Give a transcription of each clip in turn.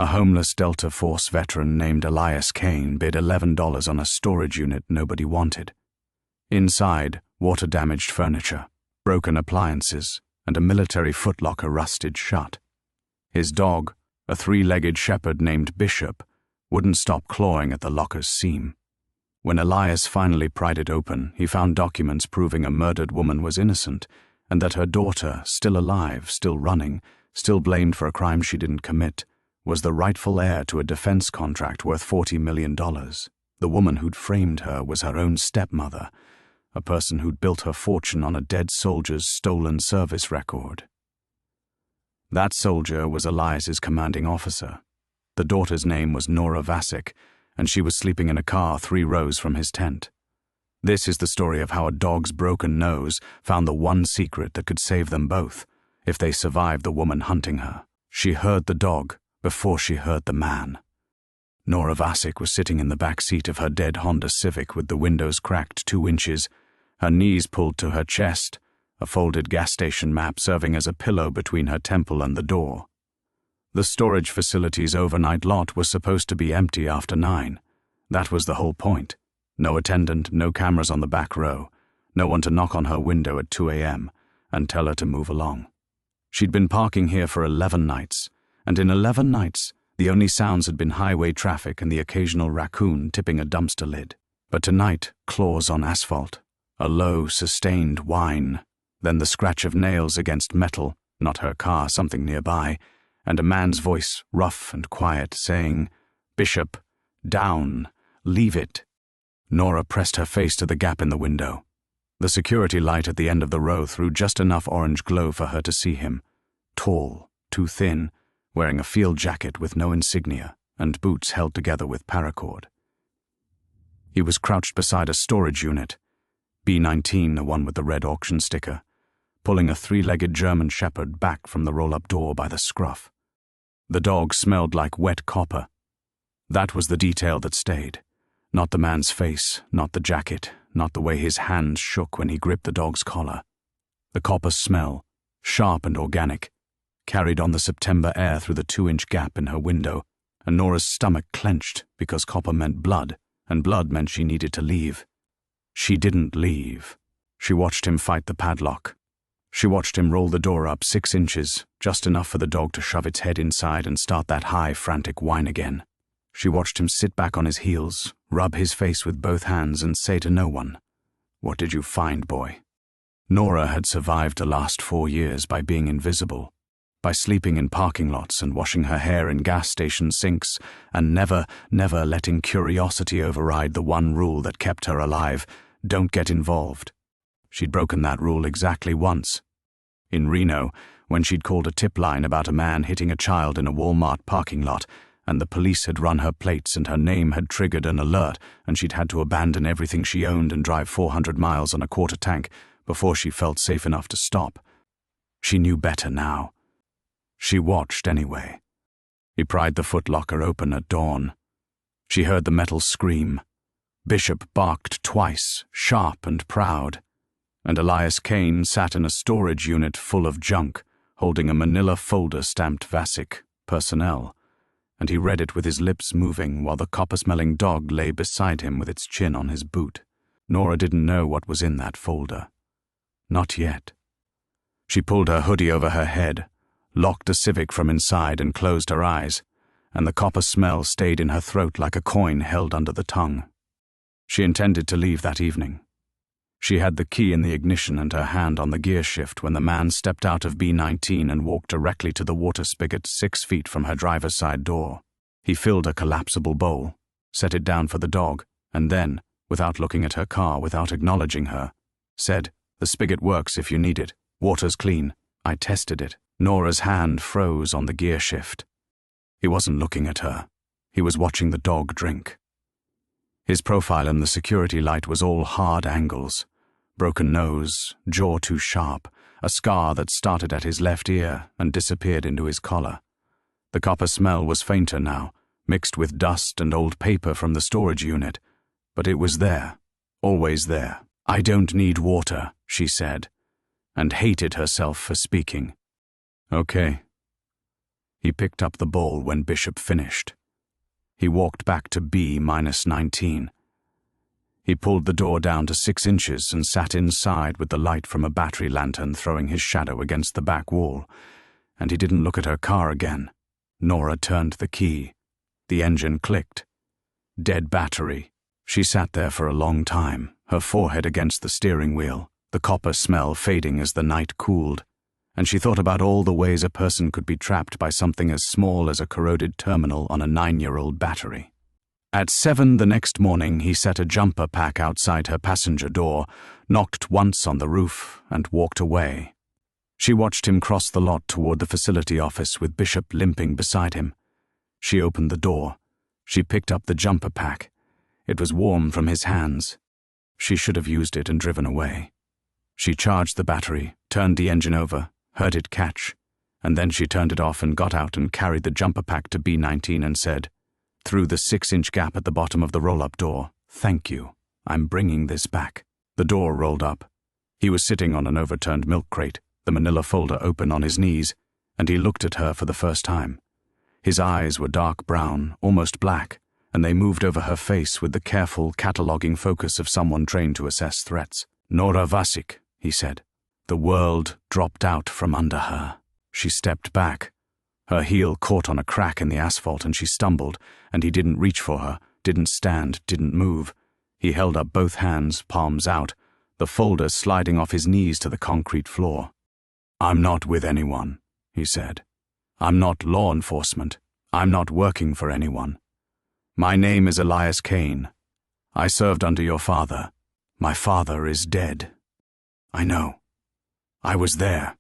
A homeless Delta Force veteran named Elias Kane bid $11 on a storage unit nobody wanted. Inside, water-damaged furniture, broken appliances, and a military footlocker rusted shut. His dog, a three-legged shepherd named Bishop, wouldn't stop clawing at the locker's seam. When Elias finally pried it open, he found documents proving a murdered woman was innocent, and that her daughter, still alive, still running, still blamed for a crime she didn't commit, was the rightful heir to a defense contract worth $40 million. The woman who'd framed her was her own stepmother, a person who'd built her fortune on a dead soldier's stolen service record. That soldier was Elias's commanding officer. The daughter's name was Nora Vasic, and she was sleeping in a car 3 rows from his tent. This is the story of how a dog's broken nose found the one secret that could save them both, if they survived the woman hunting her. She heard the dog before she heard the man. Nora Vasic was sitting in the back seat of her dead Honda Civic with the windows cracked 2 inches, her knees pulled to her chest, a folded gas station map serving as a pillow between her temple and the door. The storage facility's overnight lot was supposed to be empty after 9. That was the whole point. No attendant, no cameras on the back row, no one to knock on her window at 2 a.m. and tell her to move along. She'd been parking here for 11 nights, and in 11 nights, the only sounds had been highway traffic and the occasional raccoon tipping a dumpster lid. But tonight, claws on asphalt, a low, sustained whine, then the scratch of nails against metal, not her car, something nearby, and a man's voice, rough and quiet, saying, "Bishop, down, leave it." Nora pressed her face to the gap in the window. The security light at the end of the row threw just enough orange glow for her to see him. Tall, too thin, wearing a field jacket with no insignia and boots held together with paracord. He was crouched beside a storage unit, B-19, the one with the red auction sticker, pulling a 3-legged German shepherd back from the roll-up door by the scruff. The dog smelled like wet copper. That was the detail that stayed. Not the man's face, not the jacket, not the way his hands shook when he gripped the dog's collar. The copper smell, sharp and organic, carried on the September air through the 2-inch gap in her window, and Nora's stomach clenched because copper meant blood, and blood meant she needed to leave. She didn't leave. She watched him fight the padlock. She watched him roll the door up 6 inches, just enough for the dog to shove its head inside and start that high, frantic whine again. She watched him sit back on his heels, rub his face with both hands and say to no one, "What did you find, boy?" Nora had survived the last 4 years by being invisible, by sleeping in parking lots and washing her hair in gas station sinks, and never letting curiosity override the one rule that kept her alive: don't get involved. She'd broken that rule exactly once. In Reno, when she'd called a tip line about a man hitting a child in a Walmart parking lot, and the police had run her plates and her name had triggered an alert, and she'd had to abandon everything she owned and drive 400 miles on a quarter tank before she felt safe enough to stop. She knew better now. She watched anyway. He pried the footlocker open at dawn. She heard the metal scream. Bishop barked twice, sharp and proud, and Elias Kane sat in a storage unit full of junk, holding a manila folder stamped Vasic, personnel, and he read it with his lips moving while the copper-smelling dog lay beside him with its chin on his boot. Nora didn't know what was in that folder. Not yet. She pulled her hoodie over her head, locked the Civic from inside and closed her eyes, and the copper smell stayed in her throat like a coin held under the tongue. She intended to leave that evening. She had the key in the ignition and her hand on the gear shift when the man stepped out of B-19 and walked directly to the water spigot 6 feet from her driver's side door. He filled a collapsible bowl, set it down for the dog, and then, without looking at her car, without acknowledging her, said, "The spigot works if you need it. Water's clean. I tested it." Nora's hand froze on the gear shift. He wasn't looking at her. He was watching the dog drink. His profile in the security light was all hard angles. Broken nose, jaw too sharp, a scar that started at his left ear and disappeared into his collar. The copper smell was fainter now, mixed with dust and old paper from the storage unit, but it was there, always there. "I don't need water," she said, and hated herself for speaking. "Okay." He picked up the ball when Bishop finished. He walked back to B-19. He pulled the door down to 6 inches and sat inside with the light from a battery lantern throwing his shadow against the back wall, and he didn't look at her car again. Nora turned the key. The engine clicked. Dead battery. She sat there for a long time, her forehead against the steering wheel, the copper smell fading as the night cooled, and she thought about all the ways a person could be trapped by something as small as a corroded terminal on a 9-year-old battery. At 7 the next morning, he set a jumper pack outside her passenger door, knocked once on the roof, and walked away. She watched him cross the lot toward the facility office with Bishop limping beside him. She opened the door. She picked up the jumper pack. It was warm from his hands. She should have used it and driven away. She charged the battery, turned the engine over, heard it catch, and then she turned it off and got out and carried the jumper pack to B-19 and said, through the 6-inch gap at the bottom of the roll-up door, "Thank you. I'm bringing this back." The door rolled up. He was sitting on an overturned milk crate, the manila folder open on his knees, and he looked at her for the first time. His eyes were dark brown, almost black, and they moved over her face with the careful, cataloging focus of someone trained to assess threats. "Nora Vasek," he said. The world dropped out from under her. She stepped back. Her heel caught on a crack in the asphalt and she stumbled, and he didn't reach for her, didn't stand, didn't move. He held up both hands, palms out, the folder sliding off his knees to the concrete floor. "I'm not with anyone," he said. "I'm not law enforcement. I'm not working for anyone. My name is Elias Kane. I served under your father. My father is dead." "I know. I was there."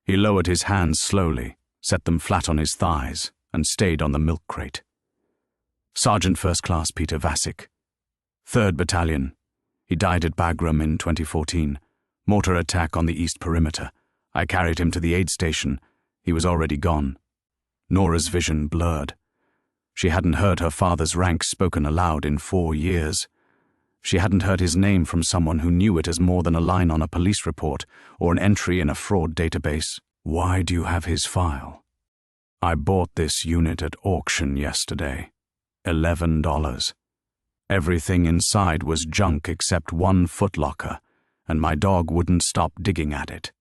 He lowered his hands slowly, set them flat on his thighs, and stayed on the milk crate. "Sergeant First Class Peter Vasek, 3rd Battalion. He died at Bagram in 2014. Mortar attack on the east perimeter. I carried him to the aid station. He was already gone." Nora's vision blurred. She hadn't heard her father's rank spoken aloud in 4 years. She hadn't heard his name from someone who knew it as more than a line on a police report or an entry in a fraud database. "Why do you have his file?" "I bought this unit at auction yesterday. $11. Everything inside was junk except one footlocker, and my dog wouldn't stop digging at it."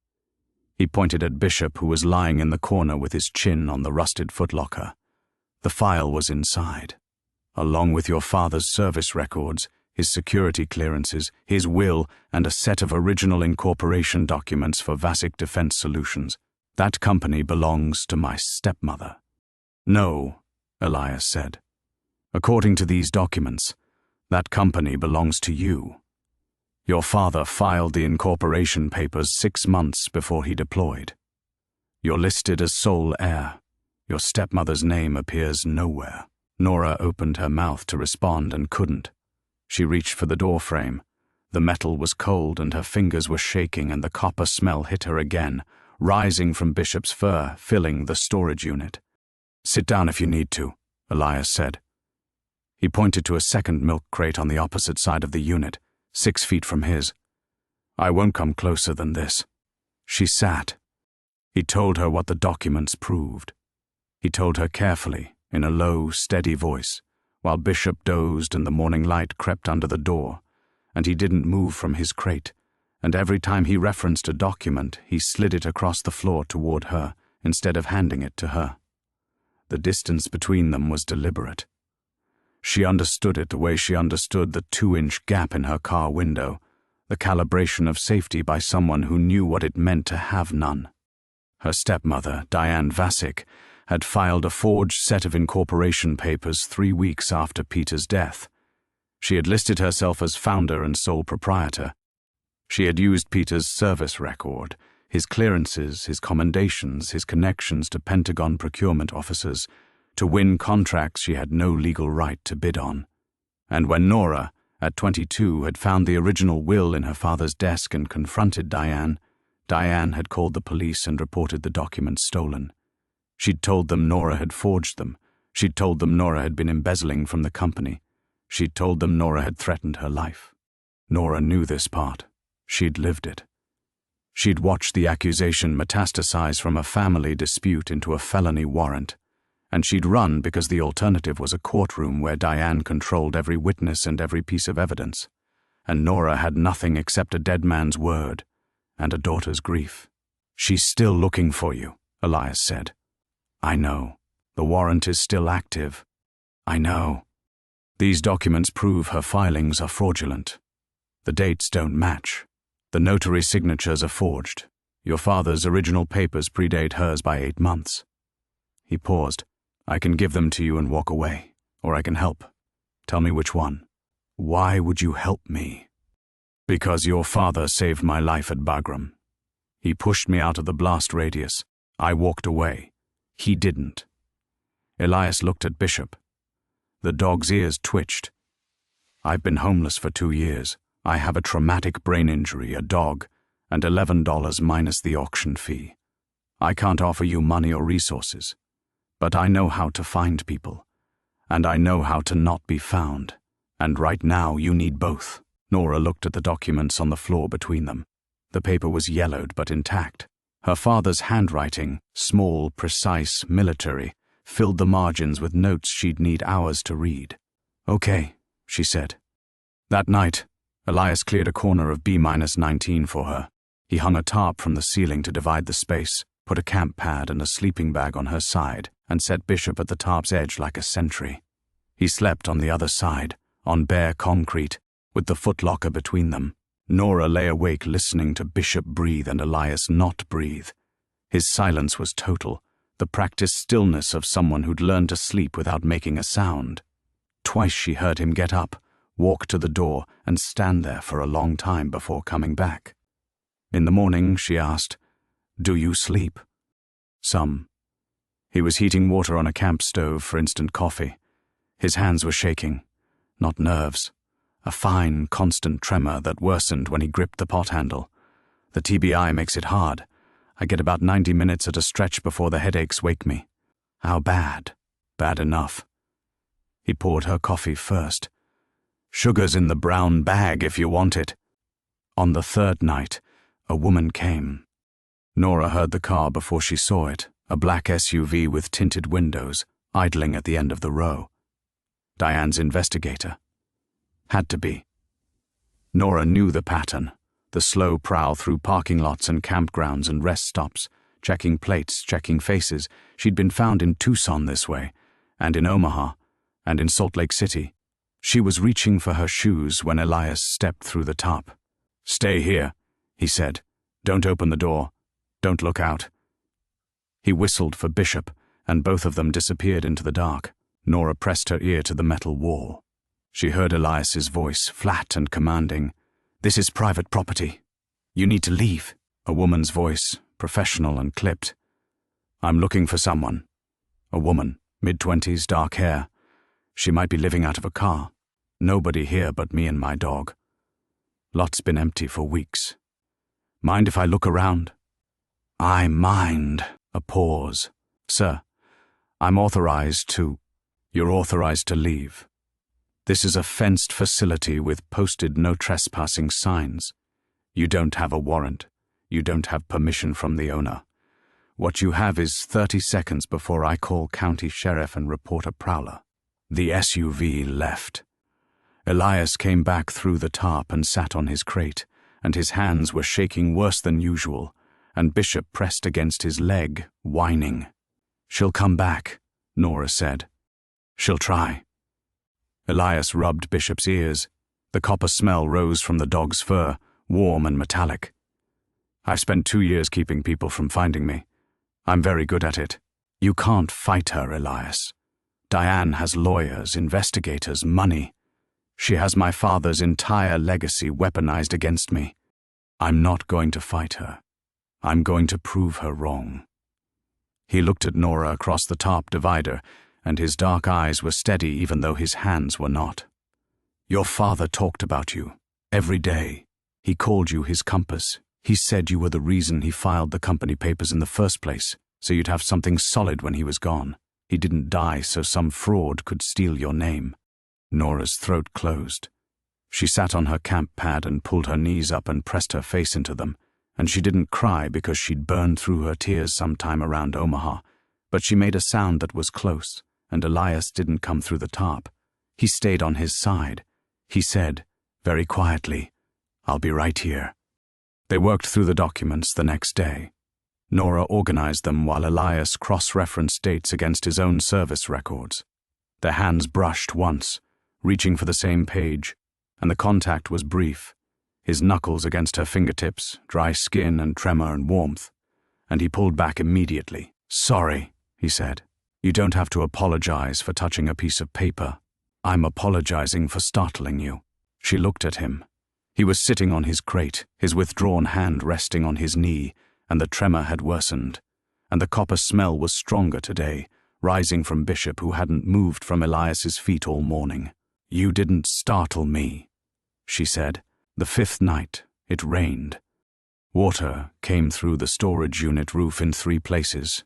He pointed at Bishop, who was lying in the corner with his chin on the rusted footlocker. "The file was inside, along with your father's service records, his security clearances, his will, and a set of original incorporation documents for Vasek Defense Solutions. That company belongs to my stepmother." "No," Elias said. "According to these documents, that company belongs to you. Your father filed the incorporation papers 6 months before he deployed. You're listed as sole heir. Your stepmother's name appears nowhere." Nora opened her mouth to respond and couldn't. She reached for the door frame. The metal was cold and her fingers were shaking, and the copper smell hit her again, rising from Bishop's fur, filling the storage unit. "Sit down if you need to," Elias said. He pointed to a second milk crate on the opposite side of the unit, 6 feet from his. "I won't come closer than this." She sat. He told her what the documents proved. He told her carefully, in a low, steady voice, while Bishop dozed and the morning light crept under the door, and he didn't move from his crate, and every time he referenced a document, he slid it across the floor toward her, instead of handing it to her. The distance between them was deliberate. She understood it the way she understood the 2-inch gap in her car window, the calibration of safety by someone who knew what it meant to have none. Her stepmother, Diane Vasek, had filed a forged set of incorporation papers 3 weeks after Peter's death. She had listed herself as founder and sole proprietor. She had used Peter's service record, his clearances, his commendations, his connections to Pentagon procurement officers, to win contracts she had no legal right to bid on. And when Nora, at 22, had found the original will in her father's desk and confronted Diane, Diane had called the police and reported the documents stolen. She'd told them Nora had forged them. She'd told them Nora had been embezzling from the company. She'd told them Nora had threatened her life. Nora knew this part. She'd lived it. She'd watched the accusation metastasize from a family dispute into a felony warrant, and she'd run because the alternative was a courtroom where Diane controlled every witness and every piece of evidence, and Nora had nothing except a dead man's word and a daughter's grief. "She's still looking for you," Elias said. "I know. The warrant is still active." "I know. These documents prove her filings are fraudulent. The dates don't match. The notary signatures are forged. Your father's original papers predate hers by 8 months." He paused. "I can give them to you and walk away, or I can help. Tell me which one." "Why would you help me?" "Because your father saved my life at Bagram. He pushed me out of the blast radius. I walked away. He didn't." Elias looked at Bishop. The dog's ears twitched. "I've been homeless for 2 years. I have a traumatic brain injury, a dog, and $11 minus the auction fee. I can't offer you money or resources, but I know how to find people, and I know how to not be found, and right now you need both." Nora looked at the documents on the floor between them. The paper was yellowed but intact. Her father's handwriting, small, precise, military, filled the margins with notes she'd need hours to read. "Okay," she said. That night, Elias cleared a corner of B-19 for her. He hung a tarp from the ceiling to divide the space, put a camp pad and a sleeping bag on her side, and set Bishop at the tarp's edge like a sentry. He slept on the other side, on bare concrete, with the footlocker between them. Nora lay awake listening to Bishop breathe and Elias not breathe. His silence was total, the practiced stillness of someone who'd learned to sleep without making a sound. Twice she heard him get up, walk to the door, and stand there for a long time before coming back. In the morning, she asked, "Do you sleep?" "Some." He was heating water on a camp stove for instant coffee. His hands were shaking, not nerves. A fine, constant tremor that worsened when he gripped the pot handle. "The TBI makes it hard. I get about 90 minutes at a stretch before the headaches wake me." "How bad?" "Bad enough." He poured her coffee first. "Sugar's in the brown bag if you want it." On the third night, a woman came. Nora heard the car before she saw it, a black SUV with tinted windows, idling at the end of the row. Diane's investigator. Had to be. Nora knew the pattern, the slow prowl through parking lots and campgrounds and rest stops, checking plates, checking faces. She'd been found in Tucson this way, and in Omaha, and in Salt Lake City. She was reaching for her shoes when Elias stepped through the top. "Stay here," he said. "Don't open the door. Don't look out." He whistled for Bishop, and both of them disappeared into the dark. Nora pressed her ear to the metal wall. She heard Elias's voice, flat and commanding. "This is private property. You need to leave." A woman's voice, professional and clipped. "I'm looking for someone." A woman, mid-20s, dark hair. She might be living out of a car. "Nobody here but me and my dog. Lot's been empty for weeks. Mind if I look around?" "I mind." A pause. "Sir, I'm authorized to..." "You're authorized to leave. This is a fenced facility with posted no trespassing signs. You don't have a warrant. You don't have permission from the owner. What you have is 30 seconds before I call county sheriff and report a prowler." The SUV left. Elias came back through the tarp and sat on his crate, and his hands were shaking worse than usual, and Bishop pressed against his leg, whining. "She'll come back," Nora said. "She'll try." Elias rubbed Bishop's ears. The copper smell rose from the dog's fur, warm and metallic. "I've spent 2 years keeping people from finding me. I'm very good at it." "You can't fight her, Elias. Diane has lawyers, investigators, money. She has my father's entire legacy weaponized against me. I'm not going to fight her. I'm going to prove her wrong." He looked at Nora across the top divider, and his dark eyes were steady even though his hands were not. "Your father talked about you. Every day. He called you his compass. He said you were the reason he filed the company papers in the first place, so you'd have something solid when he was gone. He didn't die so some fraud could steal your name." Nora's throat closed. She sat on her camp pad and pulled her knees up and pressed her face into them, and she didn't cry because she'd burned through her tears sometime around Omaha, but she made a sound that was close, and Elias didn't come through the tarp. He stayed on his side. He said, very quietly, "I'll be right here." They worked through the documents the next day. Nora organized them while Elias cross-referenced dates against his own service records. Their hands brushed once, reaching for the same page, and the contact was brief, his knuckles against her fingertips, dry skin and tremor and warmth, and he pulled back immediately. "Sorry," he said. "You don't have to apologize for touching a piece of paper. I'm apologizing for startling you." She looked at him. He was sitting on his crate, his withdrawn hand resting on his knee, and the tremor had worsened, and the copper smell was stronger today, rising from Bishop, who hadn't moved from Elias's feet all morning. "You didn't startle me," she said. The fifth night, it rained. Water came through the storage unit roof in 3 places.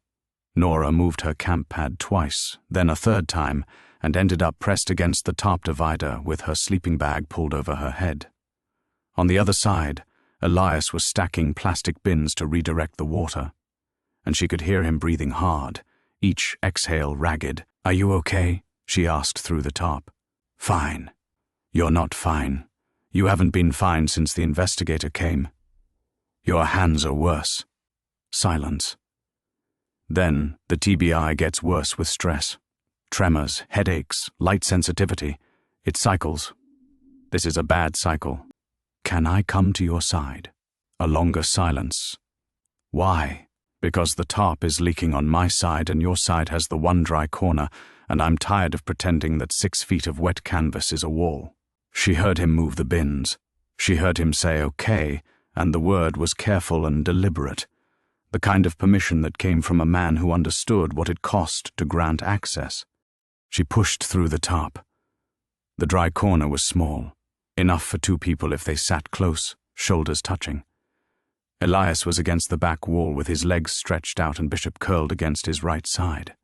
Nora moved her camp pad twice, then a third time, and ended up pressed against the tarp divider with her sleeping bag pulled over her head. On the other side, Elias was stacking plastic bins to redirect the water, and she could hear him breathing hard, each exhale ragged. "Are you okay?" she asked through the tarp. "Fine." "You're not fine. You haven't been fine since the investigator came. Your hands are worse." Silence. Then the TBI gets worse with stress. Tremors, headaches, light sensitivity. It cycles. This is a bad cycle. "Can I come to your side?" A longer silence. "Why?" "Because the tarp is leaking on my side and your side has the one dry corner, and I'm tired of pretending that 6 feet of wet canvas is a wall." She heard him move the bins. She heard him say okay, and the word was careful and deliberate, the kind of permission that came from a man who understood what it cost to grant access. She pushed through the tarp. The dry corner was small, enough for 2 people if they sat close, shoulders touching. Elias was against the back wall with his legs stretched out and Bishop curled against his right side.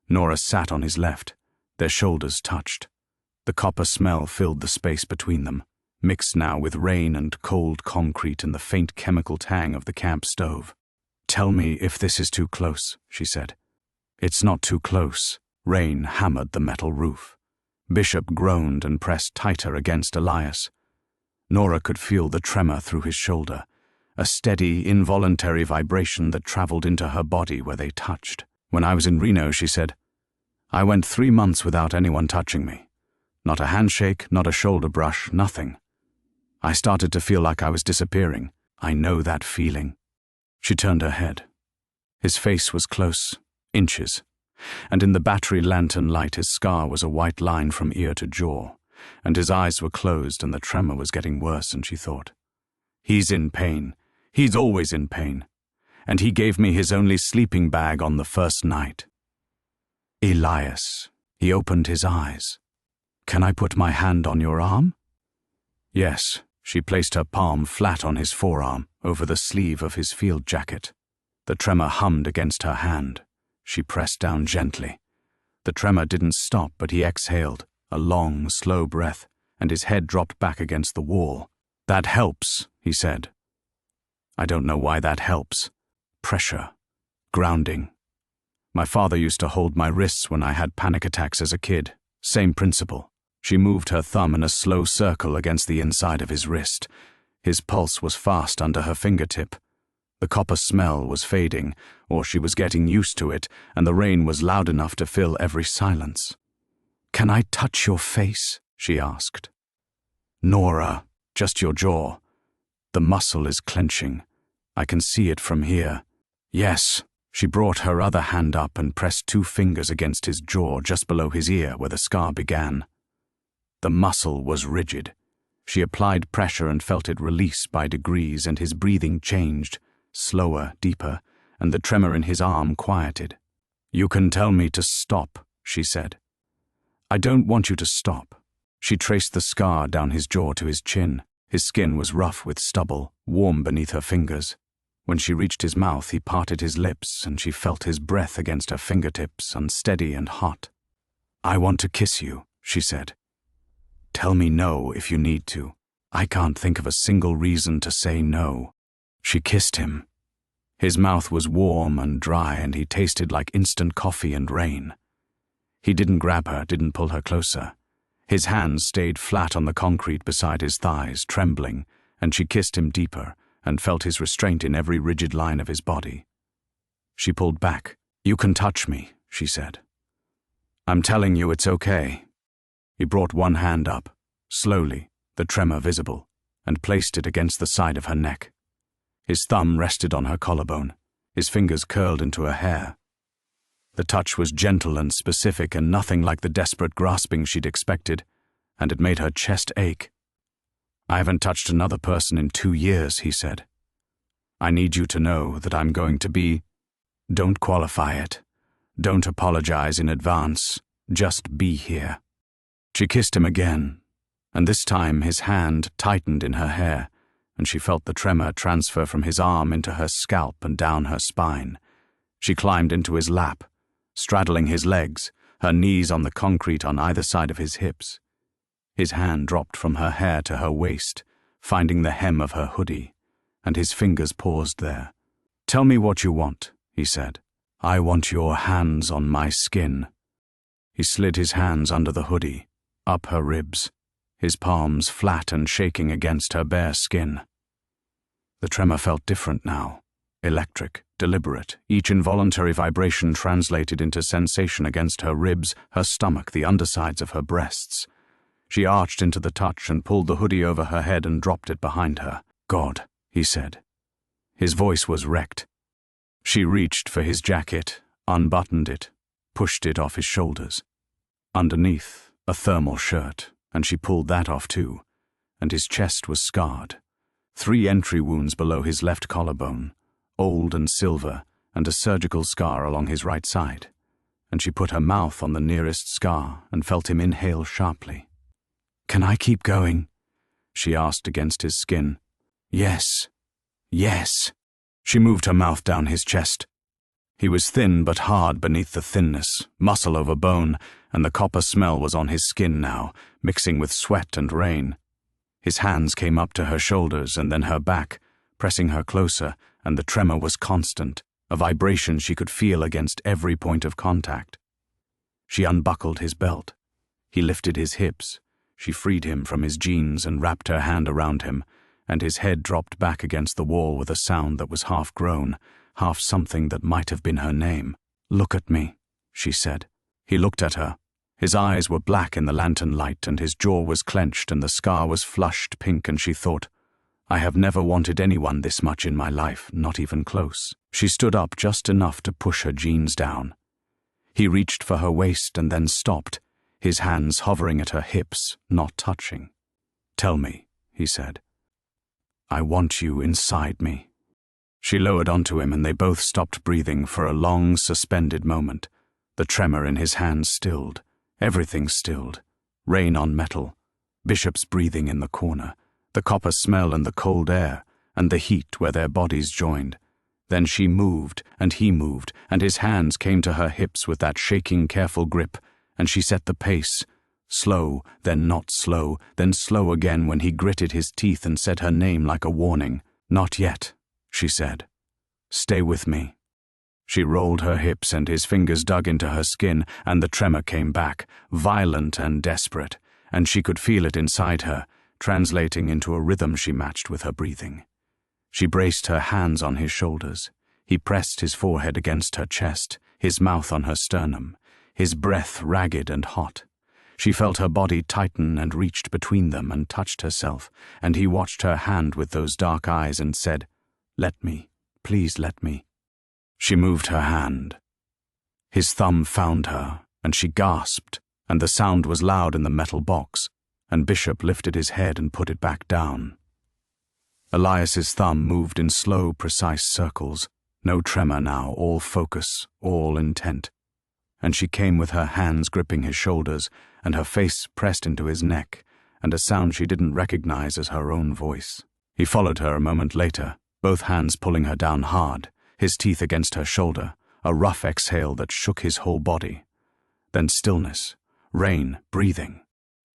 Nora sat on his left. Their shoulders touched. The copper smell filled the space between them, mixed now with rain and cold concrete and the faint chemical tang of the camp stove. "Tell me if this is too close," she said. "It's not too close." Rain hammered the metal roof. Bishop groaned and pressed tighter against Elias. Nora could feel the tremor through his shoulder, a steady, involuntary vibration that traveled into her body where they touched. "When I was in Reno," she said, "I went 3 months without anyone touching me. Not a handshake, not a shoulder brush, nothing. I started to feel like I was disappearing. I know that feeling." She turned her head. His face was close, inches, and in the battery lantern light his scar was a white line from ear to jaw, and his eyes were closed and the tremor was getting worse, and she thought, "He's in pain. He's always in pain. And he gave me his only sleeping bag on the first night." "Elias." He opened his eyes. "Can I put my hand on your arm?" Yes. She placed her palm flat on his forearm, over the sleeve of his field jacket. The tremor hummed against her hand. She pressed down gently. The tremor didn't stop, but he exhaled, a long, slow breath, and his head dropped back against the wall. "That helps," he said. "I don't know why that helps. Pressure. Grounding. My father used to hold my wrists when I had panic attacks as a kid. Same principle." She moved her thumb in a slow circle against the inside of his wrist. His pulse was fast under her fingertip. The copper smell was fading, or she was getting used to it, and the rain was loud enough to fill every silence. "Can I touch your face?" she asked. "Nora, just your jaw. The muscle is clenching. I can see it from here." "Yes." She brought her other hand up and pressed 2 fingers against his jaw just below his ear where the scar began. The muscle was rigid. She applied pressure and felt it release by degrees, and his breathing changed, slower, deeper, and the tremor in his arm quieted. "You can tell me to stop," she said. "I don't want you to stop." She traced the scar down his jaw to his chin. His skin was rough with stubble, warm beneath her fingers. When she reached his mouth, he parted his lips, and she felt his breath against her fingertips, unsteady and hot. "I want to kiss you," she said. "Tell me no if you need to. I can't think of a single reason to say no." She kissed him. His mouth was warm and dry, and he tasted like instant coffee and rain. He didn't grab her, didn't pull her closer. His hands stayed flat on the concrete beside his thighs, trembling, and she kissed him deeper and felt his restraint in every rigid line of his body. She pulled back. "You can touch me," she said. "I'm telling you it's okay." He brought one hand up, slowly, the tremor visible, and placed it against the side of her neck. His thumb rested on her collarbone, his fingers curled into her hair. The touch was gentle and specific and nothing like the desperate grasping she'd expected, and it made her chest ache. "I haven't touched another person in 2 years," he said. "I need you to know that I'm going to be. Don't qualify it. Don't apologize in advance. Just be here." She kissed him again, and this time his hand tightened in her hair, and she felt the tremor transfer from his arm into her scalp and down her spine. She climbed into his lap, straddling his legs, her knees on the concrete on either side of his hips. His hand dropped from her hair to her waist, finding the hem of her hoodie, and his fingers paused there. "Tell me what you want," he said. "I want your hands on my skin." He slid his hands under the hoodie, up her ribs, his palms flat and shaking against her bare skin. The tremor felt different now, electric, deliberate, each involuntary vibration translated into sensation against her ribs, her stomach, the undersides of her breasts. She arched into the touch and pulled the hoodie over her head and dropped it behind her. "God," he said. His voice was wrecked. She reached for his jacket, unbuttoned it, pushed it off his shoulders. Underneath, a thermal shirt, and she pulled that off too, and his chest was scarred. 3 entry wounds below his left collarbone, old and silver, and a surgical scar along his right side, and she put her mouth on the nearest scar and felt him inhale sharply. "Can I keep going?" she asked against his skin. "Yes. Yes." She moved her mouth down his chest. He was thin but hard beneath the thinness, muscle over bone, and the copper smell was on his skin now, mixing with sweat and rain. His hands came up to her shoulders and then her back, pressing her closer, and the tremor was constant, a vibration she could feel against every point of contact. She unbuckled his belt. He lifted his hips. She freed him from his jeans and wrapped her hand around him, and his head dropped back against the wall with a sound that was half groan, half something that might have been her name. "Look at me," she said. He looked at her. His eyes were black in the lantern light, and his jaw was clenched, and the scar was flushed pink, and she thought, "I have never wanted anyone this much in my life, not even close." She stood up just enough to push her jeans down. He reached for her waist and then stopped, his hands hovering at her hips, not touching. "Tell me," he said. "I want you inside me." She lowered onto him, and they both stopped breathing for a long, suspended moment. The tremor in his hands stilled. Everything stilled. Rain on metal. Bishop's breathing in the corner. The copper smell and the cold air, and the heat where their bodies joined. Then she moved, and he moved, and his hands came to her hips with that shaking, careful grip, and she set the pace. Slow, then not slow, then slow again when he gritted his teeth and said her name like a warning. "Not yet," she said. "Stay with me." She rolled her hips and his fingers dug into her skin, and the tremor came back, violent and desperate, and she could feel it inside her, translating into a rhythm she matched with her breathing. She braced her hands on his shoulders. He pressed his forehead against her chest, his mouth on her sternum, his breath ragged and hot. She felt her body tighten and reached between them and touched herself, and he watched her hand with those dark eyes and said, "Let me, please let me." She moved her hand. His thumb found her, and she gasped, and the sound was loud in the metal box, and Bishop lifted his head and put it back down. Elias's thumb moved in slow, precise circles, no tremor now, all focus, all intent. And she came with her hands gripping his shoulders, and her face pressed into his neck, and a sound she didn't recognize as her own voice. He followed her a moment later, both hands pulling her down hard, his teeth against her shoulder, a rough exhale that shook his whole body. Then stillness, rain, breathing.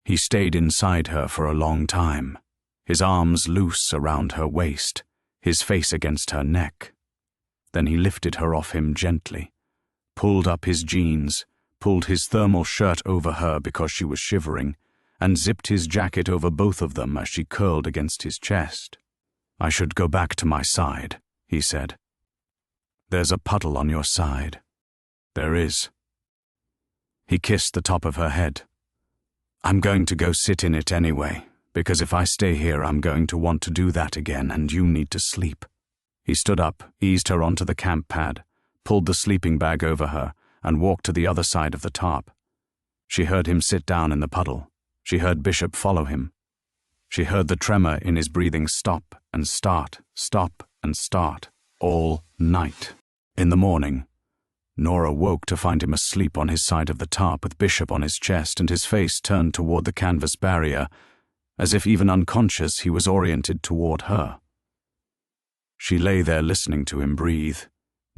He stayed inside her for a long time, his arms loose around her waist, his face against her neck. Then he lifted her off him gently, pulled up his jeans, pulled his thermal shirt over her because she was shivering, and zipped his jacket over both of them as she curled against his chest. "I should go back to my side," he said. "There's a puddle on your side." "There is." He kissed the top of her head. "I'm going to go sit in it anyway, because if I stay here I'm going to want to do that again, and you need to sleep." He stood up, eased her onto the camp pad, pulled the sleeping bag over her, and walked to the other side of the tarp. She heard him sit down in the puddle. She heard Bishop follow him. She heard the tremor in his breathing stop and start, all night. In the morning, Nora woke to find him asleep on his side of the tarp with Bishop on his chest and his face turned toward the canvas barrier, as if even unconscious he was oriented toward her. She lay there listening to him breathe,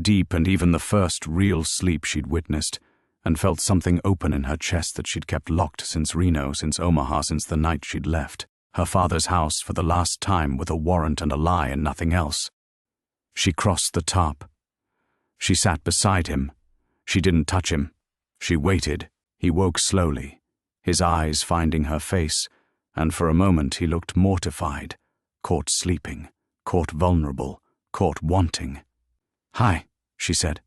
deep and even the first real sleep she'd witnessed, and felt something open in her chest that she'd kept locked since Reno, since Omaha, since the night she'd left her father's house for the last time with a warrant and a lie and nothing else. She crossed the tarp. She sat beside him. She didn't touch him. She waited. He woke slowly, his eyes finding her face, and for a moment he looked mortified, caught sleeping, caught vulnerable, caught wanting. "Hi," she said.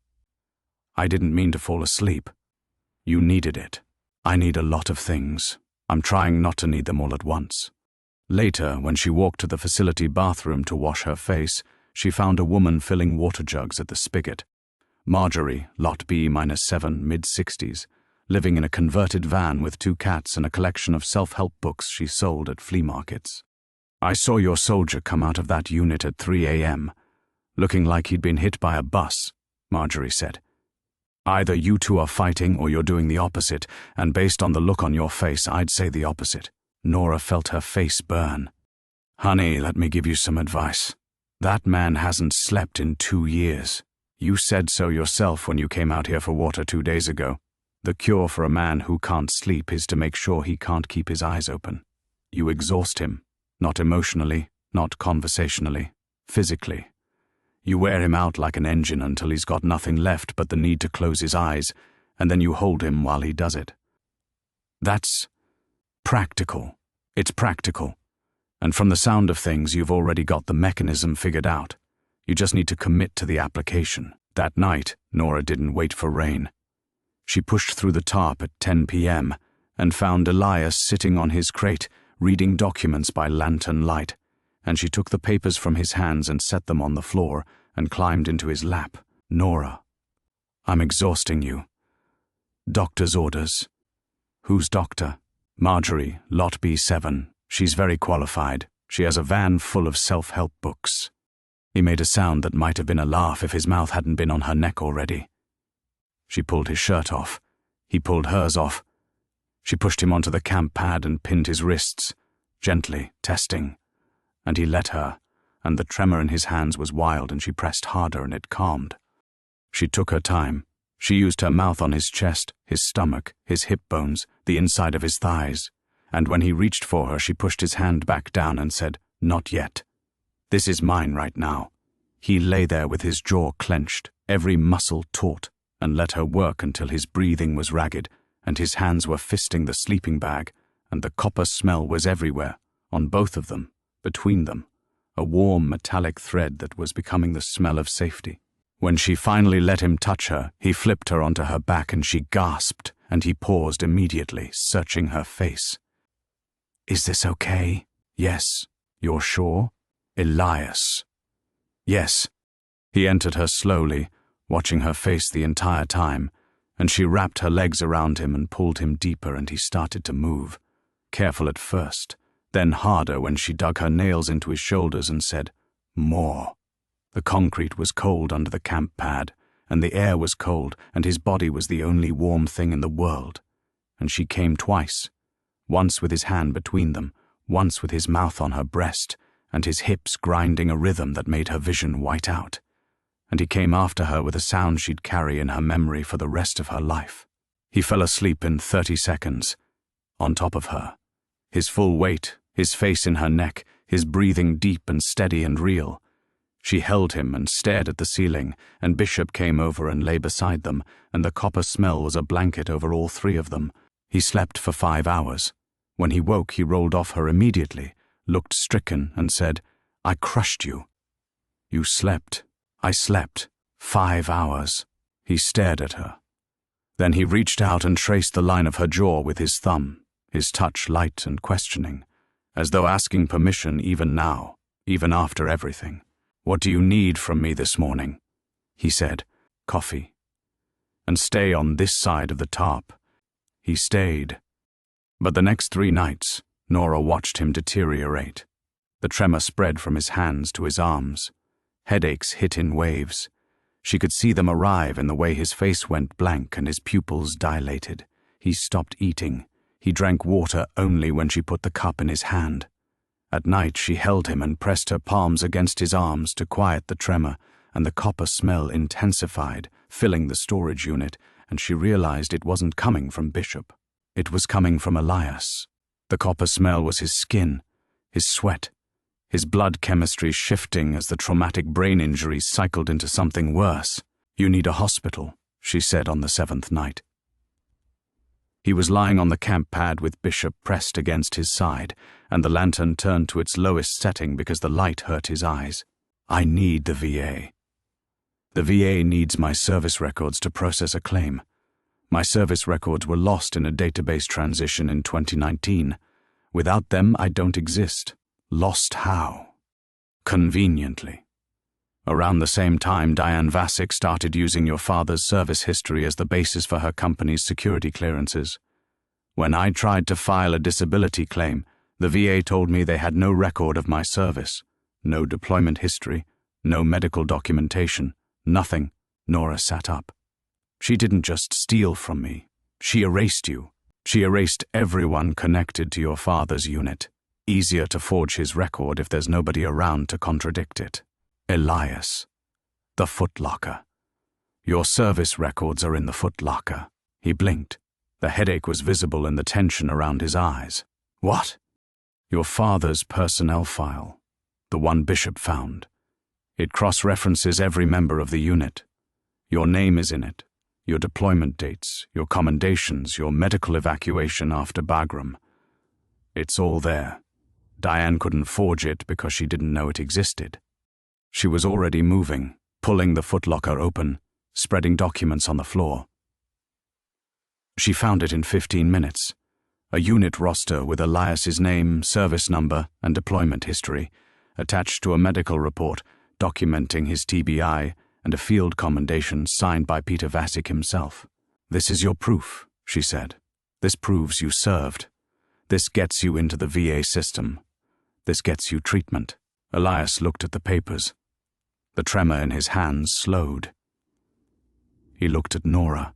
"I didn't mean to fall asleep. You needed it. I need a lot of things. I'm trying not to need them all at once." Later, when she walked to the facility bathroom to wash her face, she found a woman filling water jugs at the spigot. Marjorie, Lot B-7, mid-60s, living in a converted van with 2 cats and a collection of self-help books she sold at flea markets. "I saw your soldier come out of that unit at 3 a.m., looking like he'd been hit by a bus," Marjorie said. "Either you two are fighting or you're doing the opposite, and based on the look on your face, I'd say the opposite." Nora felt her face burn. "Honey, let me give you some advice. That man hasn't slept in 2 years. You said so yourself when you came out here for water 2 days ago. The cure for a man who can't sleep is to make sure he can't keep his eyes open. You exhaust him, not emotionally, not conversationally, physically. You wear him out like an engine until he's got nothing left but the need to close his eyes, and then you hold him while he does it. That's practical. It's practical. And from the sound of things, you've already got the mechanism figured out. You just need to commit to the application." That night, Nora didn't wait for rain. She pushed through the tarp at 10 p.m. and found Elias sitting on his crate, reading documents by lantern light, and she took the papers from his hands and set them on the floor and climbed into his lap. "Nora, I'm exhausting you. Doctor's orders." "Who's doctor?" "Marjorie, Lot B7. She's very qualified. She has a van full of self-help books." He made a sound that might have been a laugh if his mouth hadn't been on her neck already. She pulled his shirt off. He pulled hers off. She pushed him onto the camp pad and pinned his wrists, gently, testing. And he let her, and the tremor in his hands was wild, and she pressed harder and it calmed. She took her time. She used her mouth on his chest, his stomach, his hip bones, the inside of his thighs. And when he reached for her, she pushed his hand back down and said, "Not yet. This is mine right now." He lay there with his jaw clenched, every muscle taut, and let her work until his breathing was ragged, and his hands were fisting the sleeping bag, and the copper smell was everywhere, on both of them, between them, a warm metallic thread that was becoming the smell of safety. When she finally let him touch her, he flipped her onto her back and she gasped, and he paused immediately, searching her face. "Is this okay?" "Yes." "You're sure?" "Elias." "Yes." He entered her slowly, watching her face the entire time, and she wrapped her legs around him and pulled him deeper, and he started to move, careful at first, then harder when she dug her nails into his shoulders and said, "More." The concrete was cold under the camp pad, and the air was cold, and his body was the only warm thing in the world. And she came twice, once with his hand between them, once with his mouth on her breast, and his hips grinding a rhythm that made her vision white out. And he came after her with a sound she'd carry in her memory for the rest of her life. He fell asleep in 30 seconds, on top of her, his full weight, his face in her neck, his breathing deep and steady and real. She held him and stared at the ceiling, and Bishop came over and lay beside them, and the copper smell was a blanket over all three of them. He slept for 5 hours. When he woke, he rolled off her immediately, looked stricken, and said, "I crushed you." "You slept." "I slept. 5 hours." He stared at her. Then he reached out and traced the line of her jaw with his thumb, his touch light and questioning, as though asking permission even now, even after everything. "What do you need from me this morning?" He said, "Coffee. And stay on this side of the tarp." He stayed. But the next 3 nights, Nora watched him deteriorate. The tremor spread from his hands to his arms. Headaches hit in waves. She could see them arrive in the way his face went blank and his pupils dilated. He stopped eating. He drank water only when she put the cup in his hand. At night she held him and pressed her palms against his arms to quiet the tremor, and the copper smell intensified, filling the storage unit, and she realized it wasn't coming from Bishop. It was coming from Elias. The copper smell was his skin, his sweat, his blood chemistry shifting as the traumatic brain injury cycled into something worse. "You need a hospital," she said on the 7th night. He was lying on the camp pad with Bishop pressed against his side, and the lantern turned to its lowest setting because the light hurt his eyes. "I need the VA. The VA needs my service records to process a claim. My service records were lost in a database transition in 2019. Without them, I don't exist. Lost how? Conveniently. Around the same time, Diane Vasic started using your father's service history as the basis for her company's security clearances. When I tried to file a disability claim, the VA told me they had no record of my service, no deployment history, no medical documentation, nothing. Nora sat up. She didn't just steal from me. She erased you. She erased everyone connected to your father's unit. Easier to forge his record if there's nobody around to contradict it. Elias. The footlocker. Your service records are in the footlocker. He blinked. The headache was visible in the tension around his eyes. What? Your father's personnel file. The one Bishop found. It cross-references every member of the unit. Your name is in it. Your deployment dates, your commendations, your medical evacuation after Bagram. It's all there. Diane couldn't forge it because she didn't know it existed. She was already moving, pulling the footlocker open, spreading documents on the floor. She found it in 15 minutes. A unit roster with Elias's name, service number, and deployment history, attached to a medical report documenting his TBI, and a field commendation signed by Peter Vasic himself. "This is your proof," she said. "This proves you served. This gets you into the VA system. This gets you treatment." Elias looked at the papers. The tremor in his hands slowed. He looked at Nora.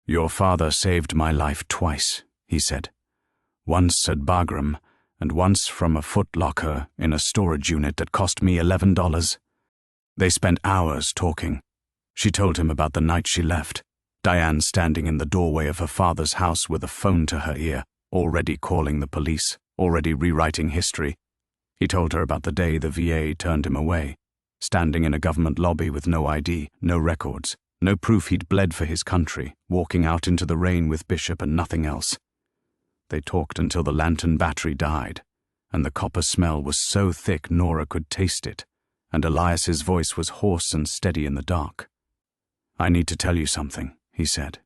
"Your father saved my life twice," he said. "Once at Bagram, and once from a footlocker in a storage unit that cost me $11. They spent hours talking. She told him about the night she left, Diane standing in the doorway of her father's house with a phone to her ear, already calling the police, already rewriting history. He told her about the day the VA turned him away, standing in a government lobby with no ID, no records, no proof he'd bled for his country, walking out into the rain with Bishop and nothing else. They talked until the lantern battery died, and the copper smell was so thick Nora could taste it, and Elias's voice was hoarse and steady in the dark. "I need to tell you something," he said.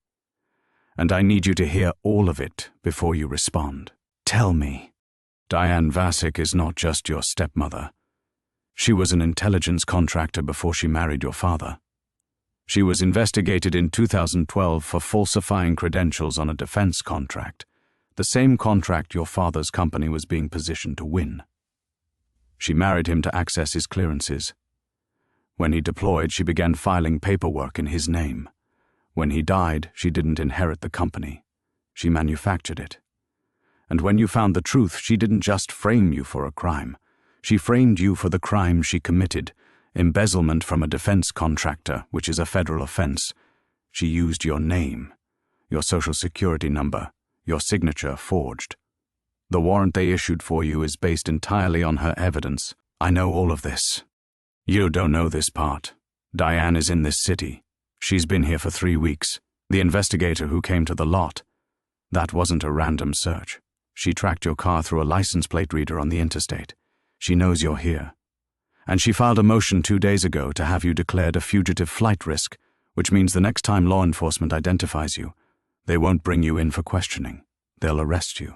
"And I need you to hear all of it before you respond. Tell me." "Diane Vasic is not just your stepmother. She was an intelligence contractor before she married your father. She was investigated in 2012 for falsifying credentials on a defense contract, the same contract your father's company was being positioned to win. She married him to access his clearances. When he deployed, she began filing paperwork in his name. When he died, she didn't inherit the company. She manufactured it. And when you found the truth, she didn't just frame you for a crime. She framed you for the crime she committed, embezzlement from a defense contractor, which is a federal offense. She used your name, your social security number, your signature forged. The warrant they issued for you is based entirely on her evidence. I know all of this. You don't know this part. Diane is in this city. She's been here for 3 weeks. The investigator who came to the lot. That wasn't a random search. She tracked your car through a license plate reader on the interstate. She knows you're here. And she filed a motion 2 days ago to have you declared a fugitive flight risk, which means the next time law enforcement identifies you, they won't bring you in for questioning. They'll arrest you.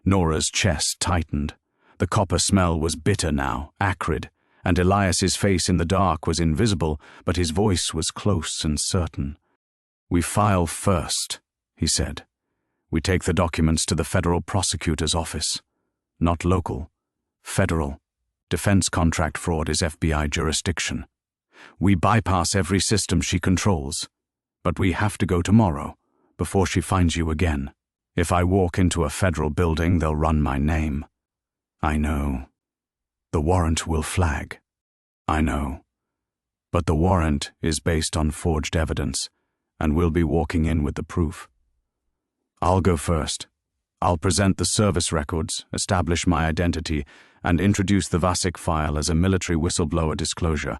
Nora's chest tightened. The copper smell was bitter now, acrid, and Elias's face in the dark was invisible, but his voice was close and certain. We file first, he said. We take the documents to the federal prosecutor's office. Not local. Federal. Defense contract fraud is FBI jurisdiction. We bypass every system she controls. But we have to go tomorrow, before she finds you again. If I walk into a federal building, they'll run my name. I know. The warrant will flag. I know. But the warrant is based on forged evidence, and we'll be walking in with the proof. I'll go first. I'll present the service records, establish my identity, and introduce the Vasek file as a military whistleblower disclosure.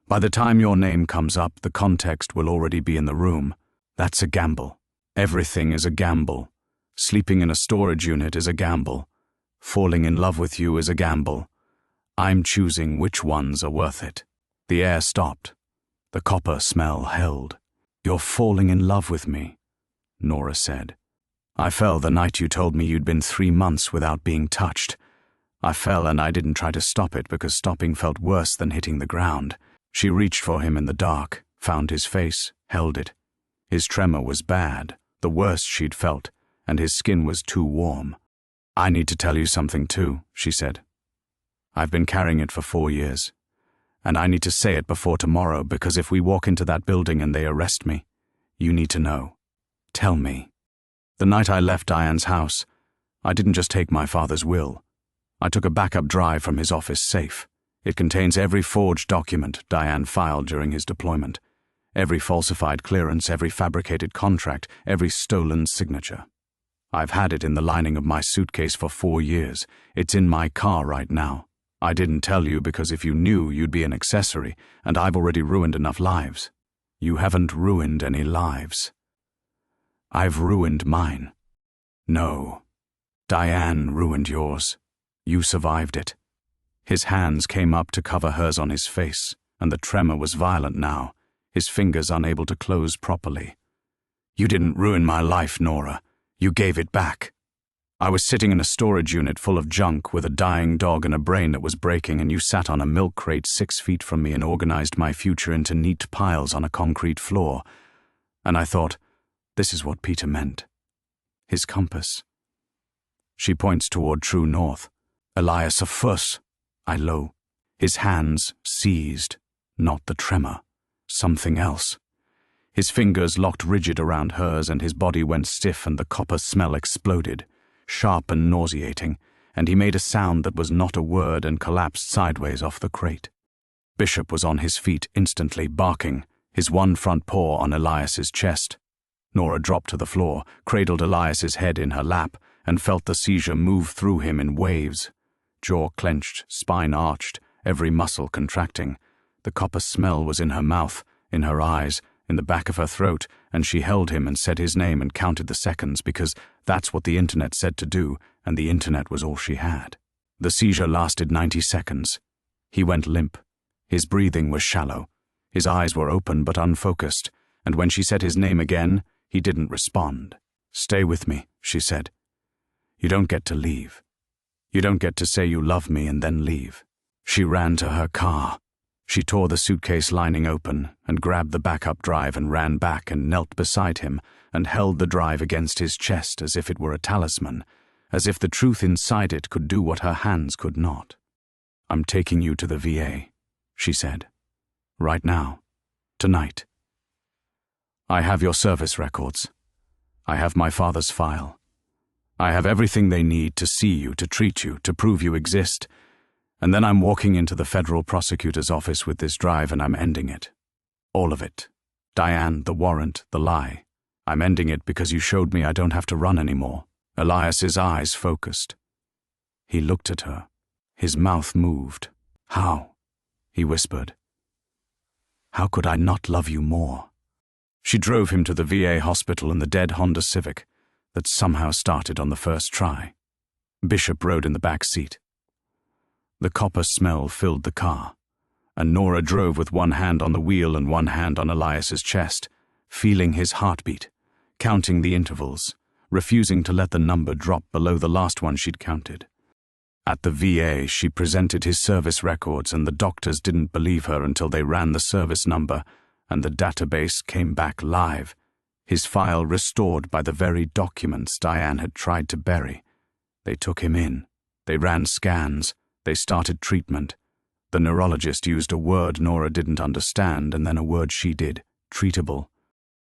By the time your name comes up, the context will already be in the room. That's a gamble. Everything is a gamble. Sleeping in a storage unit is a gamble. Falling in love with you is a gamble. I'm choosing which ones are worth it. The air stopped. The copper smell held. You're falling in love with me, Nora said. I fell the night you told me you'd been 3 months without being touched. I fell and I didn't try to stop it because stopping felt worse than hitting the ground. She reached for him in the dark, found his face, held it. His tremor was bad, the worst she'd felt, and his skin was too warm. I need to tell you something too, she said. I've been carrying it for 4 years, and I need to say it before tomorrow because if we walk into that building and they arrest me, you need to know. Tell me. The night I left Diane's house, I didn't just take my father's will. I took a backup drive from his office safe. It contains every forged document Diane filed during his deployment, every falsified clearance, every fabricated contract, every stolen signature. I've had it in the lining of my suitcase for 4 years. It's in my car right now. I didn't tell you because if you knew, you'd be an accessory, and I've already ruined enough lives. You haven't ruined any lives. I've ruined mine. No. Diane ruined yours. You survived it. His hands came up to cover hers on his face, and the tremor was violent now, his fingers unable to close properly. You didn't ruin my life, Nora. You gave it back. I was sitting in a storage unit full of junk with a dying dog and a brain that was breaking, and you sat on a milk crate 6 feet from me and organized my future into neat piles on a concrete floor. And I thought, this is what Peter meant. His compass. She points toward true north. Elias of Fuss. I low. His hands seized, not the tremor, something else. His fingers locked rigid around hers and his body went stiff and the copper smell exploded, sharp and nauseating, and he made a sound that was not a word and collapsed sideways off the crate. Bishop was on his feet instantly, barking, his one front paw on Elias's chest. Nora dropped to the floor, cradled Elias's head in her lap, and felt the seizure move through him in waves. Jaw clenched, spine arched, every muscle contracting. The copper smell was in her mouth, in her eyes, in the back of her throat, and she held him and said his name and counted the seconds because that's what the internet said to do, and the internet was all she had. The seizure lasted 90 seconds. He went limp. His breathing was shallow. His eyes were open but unfocused, and when she said his name again, he didn't respond. Stay with me, she said. You don't get to leave. You don't get to say you love me and then leave. She ran to her car. She tore the suitcase lining open and grabbed the backup drive and ran back and knelt beside him and held the drive against his chest as if it were a talisman, as if the truth inside it could do what her hands could not. I'm taking you to the VA, she said. Right now. Tonight. I have your service records. I have my father's file. I have everything they need to see you, to treat you, to prove you exist. And then I'm walking into the federal prosecutor's office with this drive and I'm ending it. All of it. Diane, the warrant, the lie. I'm ending it because you showed me I don't have to run anymore. Elias's eyes focused. He looked at her. His mouth moved. How? he whispered. How could I not love you more? She drove him to the VA hospital in the dead Honda Civic that somehow started on the first try. Bishop rode in the back seat. The copper smell filled the car, and Nora drove with one hand on the wheel and one hand on Elias's chest, feeling his heartbeat, counting the intervals, refusing to let the number drop below the last one she'd counted. At the VA, she presented his service records, and the doctors didn't believe her until they ran the service number, and the database came back live, his file restored by the very documents Diane had tried to bury. They took him in. They ran scans. They started treatment. The neurologist used a word Nora didn't understand, and then a word she did, treatable.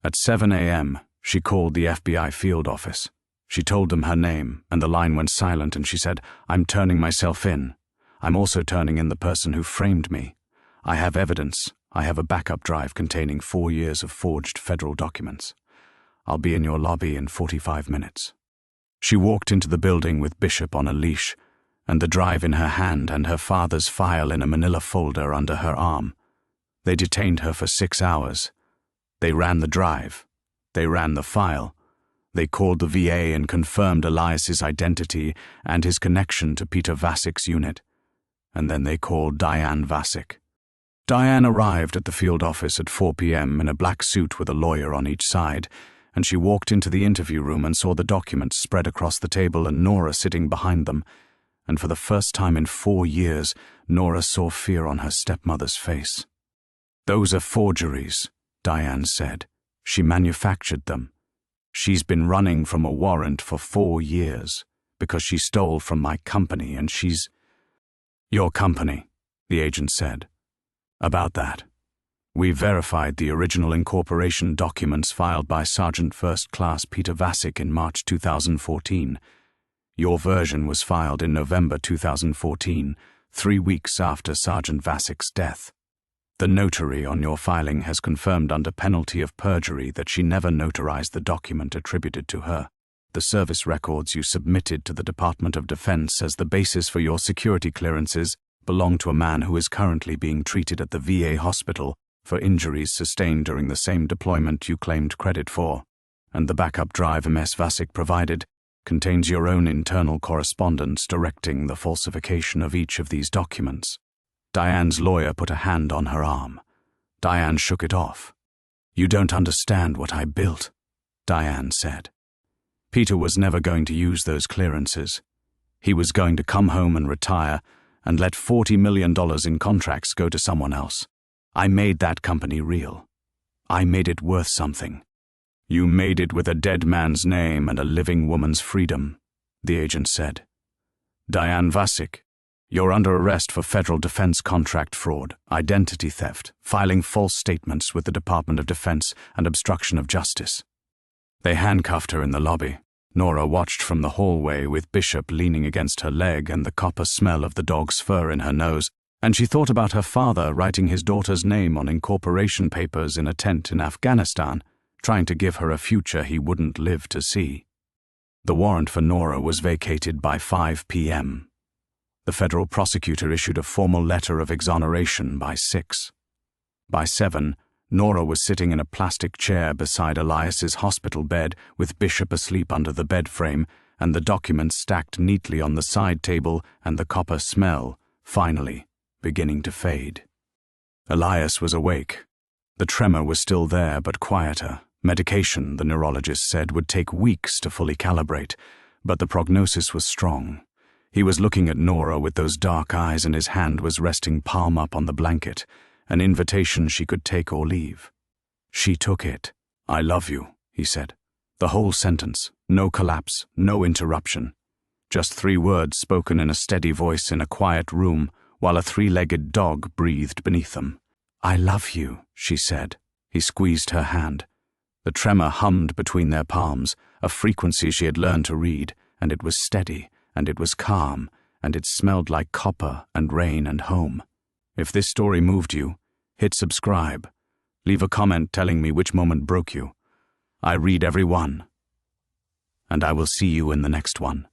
At 7 a.m., she called the FBI field office. She told them her name, and the line went silent, and she said, "I'm turning myself in. I'm also turning in the person who framed me. I have evidence. I have a backup drive containing 4 years of forged federal documents. I'll be in your lobby in 45 minutes. She walked into the building with Bishop on a leash, and the drive in her hand and her father's file in a manila folder under her arm. They detained her for 6 hours. They ran the drive. They ran the file. They called the VA and confirmed Elias's identity and his connection to Peter Vasik's unit. And then they called Diane Vasik. Diane arrived at the field office at 4 p.m. in a black suit with a lawyer on each side, and she walked into the interview room and saw the documents spread across the table and Nora sitting behind them. And for the first time in 4 years, Nora saw fear on her stepmother's face. "Those are forgeries," Diane said. "She manufactured them. She's been running from a warrant for 4 years because she stole from my company, and she's—" "Your company," the agent said. "About that. We verified the original incorporation documents filed by Sergeant First Class Peter Vasik in March 2014. Your version was filed in November 2014, 3 weeks after Sergeant Vasik's death. The notary on your filing has confirmed under penalty of perjury that she never notarized the document attributed to her. The service records you submitted to the Department of Defense as the basis for your security clearances belong to a man who is currently being treated at the VA hospital for injuries sustained during the same deployment you claimed credit for, and the backup drive Ms. Vasik provided contains your own internal correspondence directing the falsification of each of these documents." Diane's lawyer put a hand on her arm. Diane shook it off. "You don't understand what I built," Diane said. "Peter was never going to use those clearances. He was going to come home and retire and let $40 million in contracts go to someone else. I made that company real. I made it worth something." "You made it with a dead man's name and a living woman's freedom," the agent said. "Diane Vasik, you're under arrest for federal defense contract fraud, identity theft, filing false statements with the Department of Defense, and obstruction of justice." They handcuffed her in the lobby. Nora watched from the hallway with Bishop leaning against her leg and the copper smell of the dog's fur in her nose, and she thought about her father writing his daughter's name on incorporation papers in a tent in Afghanistan, trying to give her a future he wouldn't live to see. The warrant for Nora was vacated by 5 p.m. The federal prosecutor issued a formal letter of exoneration by 6. By 7, Nora was sitting in a plastic chair beside Elias's hospital bed with Bishop asleep under the bed frame and the documents stacked neatly on the side table and the copper smell, finally, beginning to fade. Elias was awake. The tremor was still there, but quieter. Medication, the neurologist said, would take weeks to fully calibrate, but the prognosis was strong. He was looking at Nora with those dark eyes, and his hand was resting palm up on the blanket, an invitation she could take or leave. She took it. "I love you," he said. The whole sentence, no collapse, no interruption. Just 3 words spoken in a steady voice in a quiet room while a 3-legged dog breathed beneath them. "I love you," she said. He squeezed her hand. The tremor hummed between their palms, a frequency she had learned to read, and it was steady, and it was calm, and it smelled like copper and rain and home. If this story moved you, hit subscribe. Leave a comment telling me which moment broke you. I read every one. And I will see you in the next one.